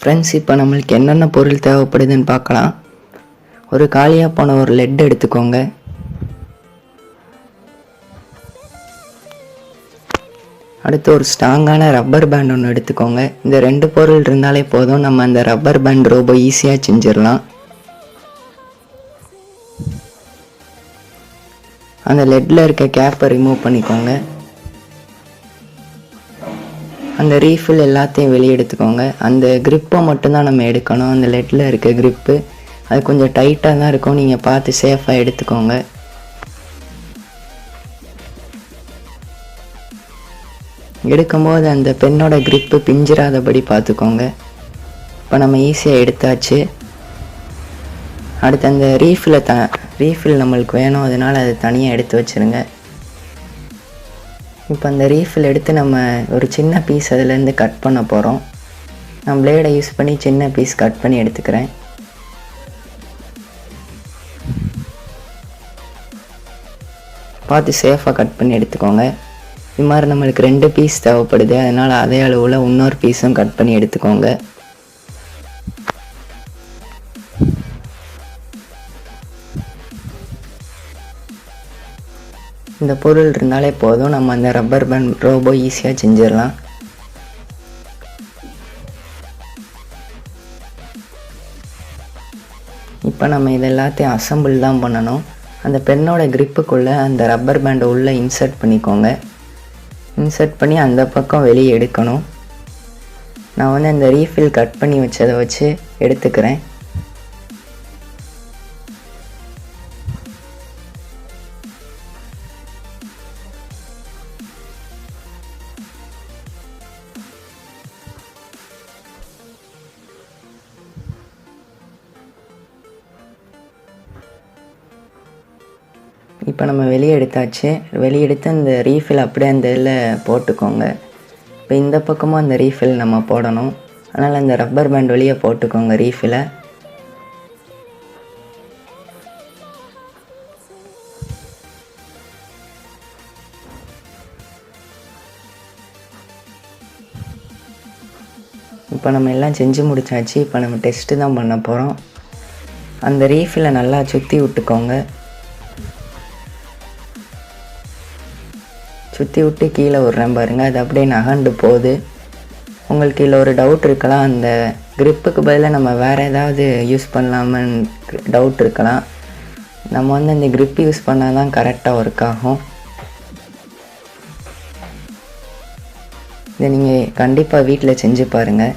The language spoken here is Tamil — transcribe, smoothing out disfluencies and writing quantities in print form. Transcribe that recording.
ஃப்ரெண்ட்ஸ், இப்போ நம்மளுக்கு என்னென்ன பொருள் தேவைப்படுதுன்னு பார்க்கலாம். ஒரு காலியாக போன ஒரு லெட் எடுத்துக்கோங்க. அடுத்து ஒரு ஸ்ட்ராங்கான ரப்பர் பேண்ட் ஒன்று எடுத்துக்கோங்க. இந்த 2 பொருள் இருந்தாலே போதும், நம்ம அந்த ரப்பர் பேண்ட் ரொம்ப ஈஸியாக செஞ்சிடலாம். அந்த லெட்டில் இருக்க கேப்பை ரிமூவ் பண்ணிக்கோங்க. அந்த ரீஃபில் எல்லாத்தையும் வெளியே எடுத்துக்கோங்க. அந்த க்ரிப்பை மட்டும்தான் நம்ம எடுக்கணும். அந்த லெட்டில் இருக்க க்ரிப்பு அது கொஞ்சம் டைட்டாக தான் இருக்கும், நீங்கள் பார்த்து சேஃபாக எடுத்துக்கோங்க. எடுக்கும்போது அந்த பெண்ணோட க்ரிப்பு பிஞ்சிராதபடி பார்த்துக்கோங்க. இப்போ நம்ம ஈஸியாக எடுத்தாச்சு. அடுத்து அந்த ரீஃபில் நம்மளுக்கு வேணும், அதனால் அதை தனியாக எடுத்து வச்சுருங்க. இப்போ அந்த ரீஃபில் எடுத்து நம்ம ஒரு சின்ன பீஸ் அதிலேருந்து கட் பண்ண போகிறோம். நான் பிளேடை யூஸ் பண்ணி சின்ன பீஸ் கட் பண்ணி எடுத்துக்கிறேன். பார்த்து சேஃபாக கட் பண்ணி எடுத்துக்கோங்க. இது மாதிரி நம்மளுக்கு 2 பீஸ் தேவைப்படுது, அதனால் அதே அளவில் இன்னொரு பீஸும் கட் பண்ணி எடுத்துக்கோங்க. இந்த பொருள் இருந்தாலே போதும், நம்ம அந்த ரப்பர் பேண்ட் ரொம்ப ஈஸியாக செஞ்சிடலாம். இப்போ நம்ம இது எல்லாத்தையும் அசம்பிள் தான் பண்ணணும். அந்த பெண்ணோட க்ரிப்புக்குள்ளே அந்த ரப்பர் பேண்டை உள்ளே இன்சர்ட் பண்ணிக்கோங்க. இன்சர்ட் பண்ணி அந்த பக்கம் வெளியே எடுக்கணும். நான் அந்த ரீஃபில் கட் பண்ணி வச்சதை வச்சு எடுத்துக்கிறேன். இப்போ நம்ம வெளியே எடுத்தாச்சு. வெளியே எடுத்து அந்த ரீஃபில் அப்படியே அந்த இதில் போட்டுக்கோங்க. இப்போ இந்த பக்கமும் அந்த ரீஃபில் நம்ம போடணும், அதனால் அந்த ரப்பர் பேண்ட் வெளியே போட்டுக்கோங்க ரீஃபிலை. இப்போ நம்ம எல்லாம் செஞ்சு முடிச்சாச்சு. இப்போ நம்ம டெஸ்ட்டு தான் பண்ண போகிறோம். அந்த ரீஃபிலை நல்லா சுற்றி விட்டுக்கோங்க. சுற்றி விட்டு கீழே விட்றேன் பாருங்கள், அது அப்படியே நகண்டு போகுது. உங்களுக்கு இதில் ஒரு டவுட் இருக்கலாம், அந்த க்ரிப்புக்கு பதிலாக நம்ம வேறு ஏதாவது யூஸ் பண்ணலாமான்னு டவுட் இருக்கலாம். நம்ம அந்த க்ரிப் யூஸ் பண்ணால் தான் கரெக்டாக ஒர்க் ஆகும். இதை நீங்கள் கண்டிப்பாக வீட்டில் செஞ்சு பாருங்கள்.